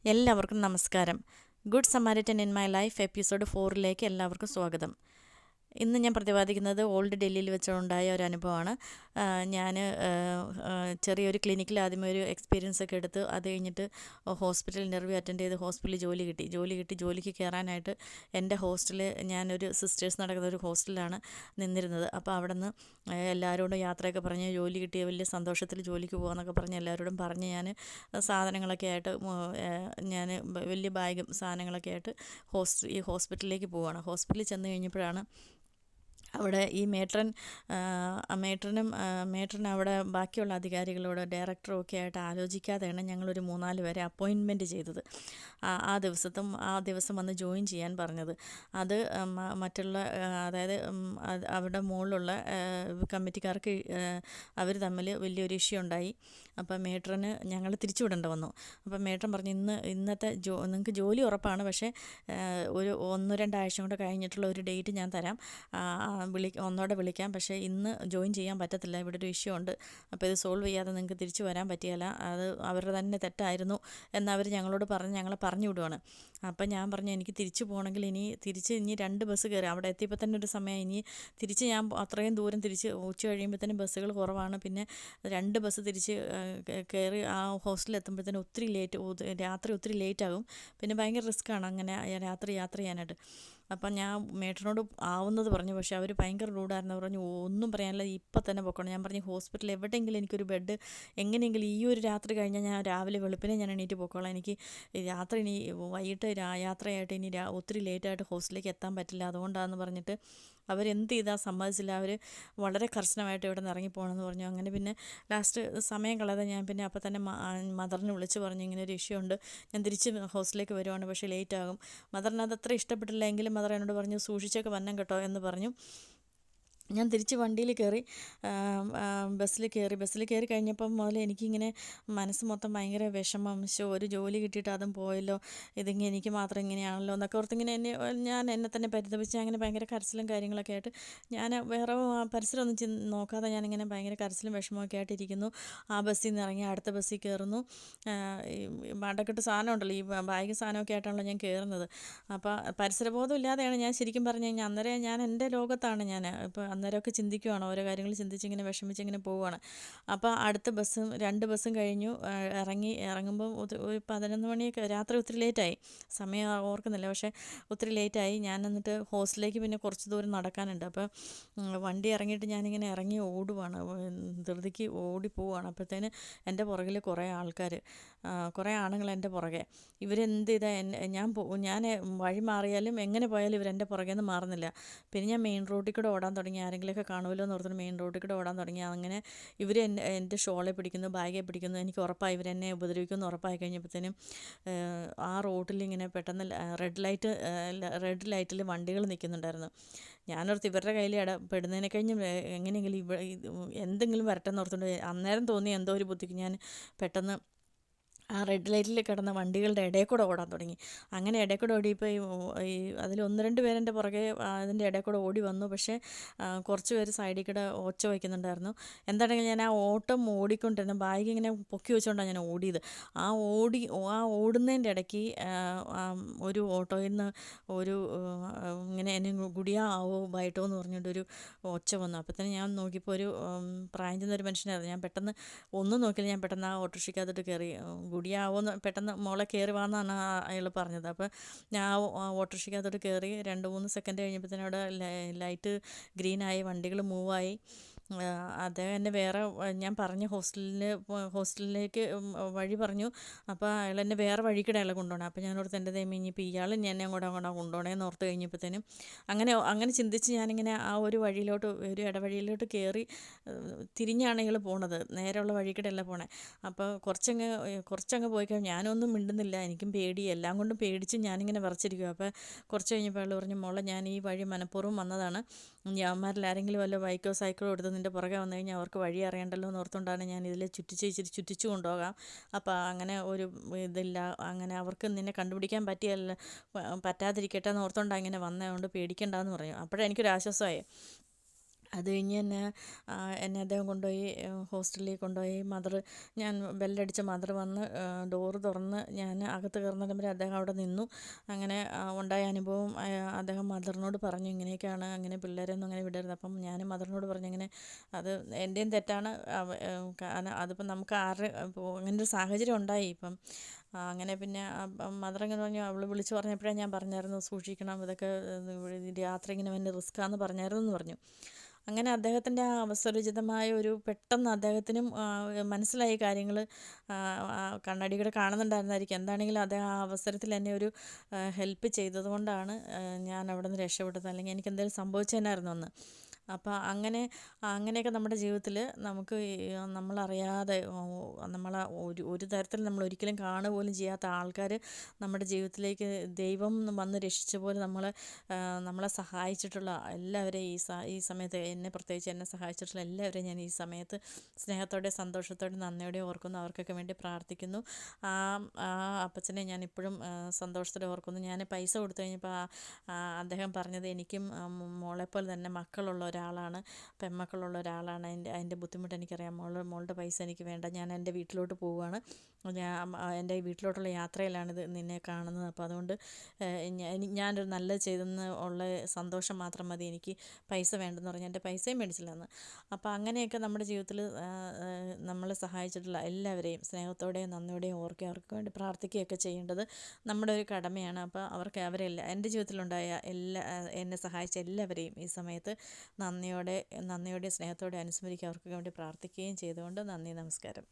എല്ലാവർക്കും നമസ്കാരം. Good Samaritan in my life episode 4ലേക്ക് എല്ലാവർക്കും സ്വാഗതം. ഇന്ന് ഞാൻ പ്രതിപാദിക്കുന്നത് ഓൾഡ് ഡൽഹിയിൽ വെച്ചുണ്ടായ ഒരു അനുഭവമാണ്. ഞാൻ ചെറിയൊരു ക്ലിനിക്കിൽ ആദ്യമേ ഒരു എക്സ്പീരിയൻസ് ഒക്കെ എടുത്ത് അത് കഴിഞ്ഞിട്ട് ഹോസ്പിറ്റൽ ഇൻ്റർവ്യൂ അറ്റൻഡ് ചെയ്ത് ഹോസ്പിറ്റലിൽ ജോലിക്ക് കയറാനായിട്ട് എൻ്റെ ഹോസ്റ്റലിൽ ഞാനൊരു സിസ്റ്റേഴ്സ് നടക്കുന്ന ഒരു ഹോസ്റ്റലിലാണ് നിന്നിരുന്നത്. അപ്പോൾ അവിടെ നിന്ന് എല്ലാവരോടും യാത്രയൊക്കെ പറഞ്ഞ് ജോലി കിട്ടിയ വലിയ സന്തോഷത്തിൽ ജോലിക്ക് പോകാമെന്നൊക്കെ പറഞ്ഞ് എല്ലാവരോടും പറഞ്ഞ് ഞാൻ സാധനങ്ങളൊക്കെ ആയിട്ട് ഞാൻ വലിയ ബാഗും സാധനങ്ങളൊക്കെ ആയിട്ട് ഈ ഹോസ്പിറ്റലിലേക്ക് പോവുകയാണ്. ഹോസ്പിറ്റലിൽ ചെന്ന് കഴിഞ്ഞപ്പോഴാണ് അവിടെ ഈ മേട്രനും അവിടെ ബാക്കിയുള്ള അധികാരികളോട് ഡയറക്ടറും ഒക്കെ ആയിട്ട് ആലോചിക്കാതെയാണ് ഞങ്ങളൊരു 3-4 പേരെ അപ്പോയിൻമെൻറ്റ് ചെയ്തത്. ആ ദിവസം വന്ന് ജോയിൻ ചെയ്യാൻ പറഞ്ഞത്. അത് മറ്റുള്ള അതായത് അവിടെ മുകളിലുള്ള കമ്മിറ്റിക്കാർക്ക് അവർ തമ്മിൽ വലിയൊരു ഇഷ്യൂ ഉണ്ടായി. അപ്പം മേട്രന് ഞങ്ങൾ തിരിച്ചു വിടേണ്ട വന്നു. അപ്പം മേട്രൻ പറഞ്ഞു, ഇന്നത്തെ നിങ്ങൾക്ക് ജോലി ഉറപ്പാണ്, പക്ഷേ ഒരു 1-2 ആഴ്ച കൊണ്ട് കഴിഞ്ഞിട്ടുള്ള ഒരു ഡേറ്റ് ഞാൻ തരാം, ഒന്നോടെ വിളിക്കാം, പക്ഷേ ഇന്ന് ജോയിൻ ചെയ്യാൻ പറ്റത്തില്ല, ഇവിടെ ഒരു ഇഷ്യൂ ഉണ്ട്, അപ്പോൾ ഇത് സോൾവ് ചെയ്യാതെ നിങ്ങൾക്ക് തിരിച്ചു വരാൻ പറ്റിയല്ല, അത് അവരുടെ തന്നെ തെറ്റായിരുന്നു എന്നവർ ഞങ്ങളോട് ഞങ്ങളെ പറഞ്ഞു വിടുവാണ്. അപ്പം ഞാൻ പറഞ്ഞു, എനിക്ക് തിരിച്ചു പോകണമെങ്കിൽ ഇനി 2 ബസ് കയറി അവിടെ എത്തിയപ്പോൾ തന്നെ ഒരു സമയം, ഇനി തിരിച്ച് ഞാൻ അത്രയും ദൂരം തിരിച്ച് ഉച്ച കഴിയുമ്പോഴത്തേനും ബസ്സുകൾ കുറവാണ്, പിന്നെ 2 ബസ് തിരിച്ച് കയറി ആ ഹോസ്റ്റലിൽ എത്തുമ്പോഴത്തേനും രാത്രി ഒത്തിരി ലേറ്റാകും, പിന്നെ ഭയങ്കര റിസ്ക്കാണ് അങ്ങനെ യാത്ര ചെയ്യാനായിട്ട്. അപ്പം ഞാൻ മേട്ടനോട് ആവുന്നത് പറഞ്ഞു, പക്ഷേ അവർ ഭയങ്കര റൂഡായിരുന്നു. പറഞ്ഞു ഒന്നും പറയാനില്ല, ഇപ്പം തന്നെ പൊക്കണം. ഞാൻ പറഞ്ഞു, ഹോസ്പിറ്റലിൽ എവിടെയെങ്കിലും എനിക്കൊരു ബെഡ് എങ്ങനെയെങ്കിലും ഈ ഒരു രാത്രി കഴിഞ്ഞാൽ ഞാൻ രാവിലെ വെളുപ്പിനെ ഞാൻ എണീറ്റ് പൊക്കോളാം, എനിക്ക് ഇനി വൈകിട്ട് യാത്രയായിട്ട് ഇനി ഒത്തിരി ലേറ്റായിട്ട് ഹോസ്റ്റലിലേക്ക് എത്താൻ പറ്റില്ല, അതുകൊണ്ടാണെന്ന് പറഞ്ഞിട്ട് അവരെന്ത് ചെയ്താൽ സമ്മതിച്ചില്ല. അവർ വളരെ കർശനമായിട്ട് ഇവിടെ നിന്ന് ഇറങ്ങിപ്പോകണമെന്ന് പറഞ്ഞു. അങ്ങനെ പിന്നെ ലാസ്റ്റ് സമയം കളയാതെ ഞാൻ പിന്നെ അപ്പം തന്നെ മദറിനെ വിളിച്ച് പറഞ്ഞു, ഇങ്ങനെ ഒരു ഇഷ്യൂ ഉണ്ട്, ഞാൻ തിരിച്ച് ഹോസ്റ്റലിലേക്ക് വരുവാണ്, പക്ഷേ ലേറ്റ് ആകും. മദറിന് അതത്ര ഇഷ്ടപ്പെട്ടില്ല, എങ്കിലും മദർ എന്നോട് പറഞ്ഞു, സൂക്ഷിച്ചൊക്കെ വന്നം കേട്ടോ എന്ന് പറഞ്ഞു. ഞാൻ തിരിച്ച് വണ്ടിയിൽ കയറി, ബസ്സിൽ കയറി കഴിഞ്ഞപ്പം മുതൽ എനിക്കിങ്ങനെ മനസ്സ് മൊത്തം ഭയങ്കര വിഷമം. ഒരു ജോലി കിട്ടിയിട്ട് അതും പോയല്ലോ, എനിക്ക് മാത്രം ഇങ്ങനെയാണല്ലോ എന്നൊക്കെ ഓർത്തിങ്ങനെ ഞാൻ എന്നെ തന്നെ പരിതപിച്ച് അങ്ങനെ ഭയങ്കര കരച്ചിലും കാര്യങ്ങളൊക്കെ ആയിട്ട് ഞാൻ വേറെ പരിസരമൊന്നും നോക്കാതെ ഞാനിങ്ങനെ ഭയങ്കര കരച്ചിലും വിഷമമൊക്കെ ആയിട്ടിരിക്കുന്നു. ആ ബസ്സിൽ നിന്ന് ഇറങ്ങി അടുത്ത ബസ്സിൽ കയറുന്നു. ഈ മണ്ടക്കെട്ട് സാധനം ഉണ്ടല്ലോ, ഈ ബാഗ് സാധനമൊക്കെ ആയിട്ടാണല്ലോ ഞാൻ കയറുന്നത്. അപ്പോൾ പരിസരബോധം ഇല്ലാതെയാണ് ഞാൻ, ശരിക്കും പറഞ്ഞു കഴിഞ്ഞാൽ അന്നേരം ഞാൻ എൻ്റെ ലോകത്താണ് ഞാൻ. ഇപ്പോൾ അന്നേരമൊക്കെ ചിന്തിക്കുവാണ്, ഓരോ കാര്യങ്ങൾ ചിന്തിച്ചിങ്ങനെ വിഷമിച്ചിങ്ങനെ പോവുകയാണ്. അപ്പോൾ അടുത്ത ബസ്സും 2 ബസ്സും കഴിഞ്ഞു. ഇറങ്ങുമ്പം ഒരു 11 മണിയൊക്കെ, രാത്രി ഒത്തിരി ലേറ്റായി, സമയം ഓർക്കുന്നില്ല, പക്ഷേ ഒത്തിരി ലേറ്റായി. ഞാൻ എന്നിട്ട് ഹോസ്റ്റലിലേക്ക് പിന്നെ കുറച്ച് ദൂരം നടക്കാനുണ്ട്. അപ്പോൾ വണ്ടി ഇറങ്ങിയിട്ട് ഞാനിങ്ങനെ ഇറങ്ങി ഓടുവാണ്, ധൃതിക്ക് ഓടിപ്പോവുകയാണ്. അപ്പോഴത്തേന് എൻ്റെ പുറകിൽ കുറേ ആണുങ്ങൾ എൻ്റെ പുറകെ. ഇവരെന്ത് ചെയ്താൽ ഞാൻ വഴി മാറിയാലും എങ്ങനെ പോയാലും ഇവരെൻ്റെ പുറകെ നിന്ന് മാറുന്നില്ല. പിന്നെ ഞാൻ മെയിൻ റോഡിൽ കൂടെ ഓടാൻ തുടങ്ങി, ആരെങ്കിലുമൊക്കെ കാണുമല്ലോ എന്ന് ഓർത്തിട്ട് മെയിൻ റോഡിൽ കൂടെ ഓടാൻ തുടങ്ങി. അങ്ങനെ ഇവർ എൻ്റെ ഷോളെ പിടിക്കുന്നു, ബാഗെ പിടിക്കുന്നു. എനിക്ക് ഉറപ്പായി ഇവരെന്നെ ഉപദ്രവിക്കുമെന്ന് ഉറപ്പായി കഴിഞ്ഞപ്പോഴത്തേനും ആ റോഡിൽ ഇങ്ങനെ പെട്ടെന്ന് റെഡ് ലൈറ്റിൽ വണ്ടികൾ നിൽക്കുന്നുണ്ടായിരുന്നു. ഞാനോർത്ത് ഇവരുടെ കയ്യിൽ പെടുന്നതിനെ കഴിഞ്ഞും എങ്ങനെയെങ്കിലും എന്തെങ്കിലും വരട്ടെന്ന് ഓർത്തുകൊണ്ട് അന്നേരം തോന്നി എന്തോ ഒരു ബുദ്ധിക്ക് ഞാൻ പെട്ടെന്ന് ആ റെഡ് ലൈറ്റിൽ കിടന്ന വണ്ടികളുടെ ഇടയിൽ കൂടെ ഓടാൻ തുടങ്ങി. അങ്ങനെ ഇടയിൽ കൂടെ ഓടിയപ്പോൾ അതിൽ 1-2 പേരെൻ്റെ പുറകെ അതിൻ്റെ ഇടയിൽ കൂടെ ഓടി വന്നു. പക്ഷേ കുറച്ച് പേര് സൈഡിൽ കൂടെ ഒച്ച വയ്ക്കുന്നുണ്ടായിരുന്നു. എന്താണെങ്കിലും ഞാൻ ആ ഓട്ടം ഓടിക്കൊണ്ടിരുന്ന ബാഗ് ഇങ്ങനെ പൊക്കി വെച്ചുകൊണ്ടാണ് ഞാൻ ഓടിയത്. ആ ഓടുന്നതിൻ്റെ ഇടയ്ക്ക് ഒരു ഓട്ടോയിൽ നിന്ന് ഇങ്ങനെ എന്നെ ഗുഡിയ ആവോ ബൈട്ടോ എന്ന് പറഞ്ഞിട്ടൊരു ഒച്ച വന്നു. അപ്പോൾ തന്നെ ഞാൻ നോക്കിയപ്പോൾ ഒരു പ്രായം ചെന്നൊരു മനുഷ്യനായിരുന്നു. ഞാൻ പെട്ടെന്ന് ഒന്നും നോക്കിയില്ല, ഞാൻ പെട്ടെന്ന് ആ ഓട്ടോറിക്ഷയ്ക്കകത്തോട്ട് കയറി. ഗുഡിയാവോന്ന് പെട്ടെന്ന് മോളെ കയറി വാന്നാണ് അയാൾ പറഞ്ഞത്. അപ്പോൾ ഞാൻ ആ ഓട്ടോറിക്ഷയ്ക്കകത്തോട്ട് കയറി. 2-3 സെക്കൻഡ് കഴിഞ്ഞപ്പോഴത്തേനും അവിടെ ലൈറ്റ് ഗ്രീനായി, വണ്ടികൾ മൂവായി. അദ്ദേഹം എന്നെ വേറെ ഞാൻ പറഞ്ഞ ഹോസ്റ്റലിലേക്ക് വഴി പറഞ്ഞു. അപ്പോൾ അയാൾ എന്നെ വേറെ വഴിക്കിടെ അയാളെ കൊണ്ടുപോകണം. അപ്പോൾ ഞാൻ ഓർത്ത്, എൻ്റെ ദൈവമേ, ഇനിയിപ്പോൾ ഇയാൾ എന്നെ അങ്ങോട്ടാണ് കൊണ്ടുപോകണേന്ന് ഓർത്ത് കഴിഞ്ഞപ്പോഴത്തേനും അങ്ങനെ ചിന്തിച്ച് ഞാനിങ്ങനെ ആ ഒരു ഇടവഴിയിലോട്ട് കയറി. തിരിഞ്ഞാണ് ഇയാൾ പോണത്, നേരെയുള്ള വഴിക്കിടെ അല്ല പോണേ. അപ്പോൾ കുറച്ചങ്ങ് പോയി കഴിഞ്ഞാൽ ഞാനൊന്നും മിണ്ടുന്നില്ല, എനിക്കും പേടി, എല്ലാം കൊണ്ടും പേടിച്ച് ഞാനിങ്ങനെ വിറച്ചിരിക്കും. അപ്പോൾ കുറച്ച് കഴിഞ്ഞപ്പോൾ അയാൾ പറഞ്ഞു, മോളെ, ഞാൻ ഈ വഴി മനഃപൂർവ്വം വന്നതാണ്, അവന്മാരിൽ ആരെങ്കിലും വല്ല ബൈക്കോ സൈക്കിളോ എടുത്ത് നിൻ്റെ പുറകെ വന്നു കഴിഞ്ഞാൽ അവർക്ക് വഴി അറിയണ്ടല്ലോ എന്ന് ഓർത്തുകൊണ്ടാണ് ഞാൻ ഇതിൽ ഇച്ചിരി ചുറ്റിച്ചു കൊണ്ടുപോകാം. അപ്പോൾ അങ്ങനെ ഒരു ഇതില്ല, അങ്ങനെ അവർക്ക് നിന്നെ കണ്ടുപിടിക്കാൻ പറ്റാതിരിക്കട്ടെ എന്ന് ഓർത്തുകൊണ്ടാണ് ഇങ്ങനെ വന്നതുകൊണ്ട് പേടിക്കണ്ടെന്ന് പറഞ്ഞു. അപ്പോഴെനിക്കൊരു ആശ്വാസമായി. അത് കഴിഞ്ഞ് എന്നെ അദ്ദേഹം കൊണ്ടുപോയി ഹോസ്റ്റലിൽ കൊണ്ടുപോയി. ഞാൻ ബെല്ലടിച്ച മദർ വന്ന് ഡോറ് തുറന്ന് ഞാൻ അകത്ത് കയറുന്നിടം വരെ അദ്ദേഹം അവിടെ നിന്നു. അങ്ങനെ ഉണ്ടായ അനുഭവം അദ്ദേഹം മദറിനോട് പറഞ്ഞു, ഇങ്ങനെയൊക്കെയാണ്, അങ്ങനെ പിള്ളേരെയൊന്നും അങ്ങനെ വിടരുത്. അപ്പം ഞാൻ മദറിനോട് പറഞ്ഞു, ഇങ്ങനെ അത് എൻ്റെയും തെറ്റാണ്, കാരണം അതിപ്പം നമുക്ക് ഇപ്പോൾ അങ്ങനൊരു സാഹചര്യം ഉണ്ടായി ഇപ്പം. അങ്ങനെ പിന്നെ മദർ ഇങ്ങനെ പറഞ്ഞു, അവൾ വിളിച്ച് പറഞ്ഞപ്പോഴേ ഞാൻ പറഞ്ഞായിരുന്നു സൂക്ഷിക്കണം, ഇതൊക്കെ യാത്ര ഇങ്ങനെ വലിയ റിസ്ക്കാന്ന് പറഞ്ഞായിരുന്നു എന്ന് പറഞ്ഞു. അങ്ങനെ അദ്ദേഹത്തിൻ്റെ ആ അവസരോചിതമായ ഒരു പെട്ടെന്ന് അദ്ദേഹത്തിനും മനസ്സിലായി കാര്യങ്ങൾ. കണ്ണാടികൂടെ കാണുന്നുണ്ടായിരുന്നായിരിക്കും. എന്താണെങ്കിലും അദ്ദേഹം ആ അവസരത്തിൽ എന്നെ ഒരു ഹെൽപ്പ് ചെയ്തത് കൊണ്ടാണ് ഞാൻ അവിടെ നിന്ന് രക്ഷപ്പെട്ടത്. അല്ലെങ്കിൽ എനിക്ക് എന്തെങ്കിലും സംഭവിച്ചേനായിരുന്നു അന്ന്. അപ്പോൾ അങ്ങനെയൊക്കെ നമ്മുടെ ജീവിതത്തിൽ നമുക്ക് നമ്മളറിയാതെ ഒരു തരത്തിൽ നമ്മൾ ഒരിക്കലും കാണുക പോലും ചെയ്യാത്ത ആൾക്കാർ നമ്മുടെ ജീവിതത്തിലേക്ക് ദൈവം വന്ന് രക്ഷിച്ച പോലെ നമ്മളെ സഹായിച്ചിട്ടുള്ള എല്ലാവരെയും ഈ സമയത്ത് പ്രത്യേകിച്ച് എന്നെ സഹായിച്ചിട്ടുള്ള എല്ലാവരെയും ഞാൻ ഈ സമയത്ത് സ്നേഹത്തോടെ സന്തോഷത്തോടെ നന്ദിയോടെ ഓർക്കുന്നു. അവർക്കൊക്കെ വേണ്ടി പ്രാർത്ഥിക്കുന്നു. ആ അപ്പച്ചനെ ഞാൻ ഇപ്പോഴും സന്തോഷത്തോടെ ഓർക്കുന്നു. ഞാൻ പൈസ കൊടുത്തു കഴിഞ്ഞപ്പോൾ അദ്ദേഹം പറഞ്ഞത്, എനിക്കും മോളെപ്പോലെ തന്നെ മക്കളുള്ള ഒരാളാണ്, പെൺമക്കളുള്ള ഒരാളാണ്. അതിൻ്റെ ബുദ്ധിമുട്ട് എനിക്കറിയാം. മോളുടെ പൈസ എനിക്ക് വേണ്ട, ഞാൻ എൻ്റെ വീട്ടിലോട്ട് പോവുകയാണ്, എൻ്റെ വീട്ടിലോട്ടുള്ള യാത്രയിലാണിത് നിന്നെ കാണുന്നത്. അപ്പോൾ അതുകൊണ്ട് ഞാനൊരു നല്ലത് ചെയ്തെന്ന് ഉള്ള സന്തോഷം മാത്രം മതി, എനിക്ക് പൈസ വേണ്ടെന്ന് പറഞ്ഞ് എൻ്റെ പൈസയും മേടിച്ചില്ല അന്ന്. അപ്പോൾ അങ്ങനെയൊക്കെ നമ്മുടെ ജീവിതത്തിൽ നമ്മളെ സഹായിച്ചിട്ടുള്ള എല്ലാവരെയും സ്നേഹത്തോടെയും നന്ദിയോടെയും ഓർക്കുകയും അവർക്ക് വേണ്ടി പ്രാർത്ഥിക്കുകയൊക്കെ ചെയ്യേണ്ടത് നമ്മുടെ ഒരു കടമയാണ്. അപ്പോൾ അവരെല്ലാം എൻ്റെ ജീവിതത്തിലുണ്ടായ എന്നെ സഹായിച്ച എല്ലാവരെയും ഈ സമയത്ത് നന്ദിയോടെ സ്നേഹത്തോടെ അനുസ്മരിക്കുക, അവർക്ക് വേണ്ടി പ്രാർത്ഥിക്കുകയും ചെയ്തുകൊണ്ട് നന്ദി, നമസ്കാരം.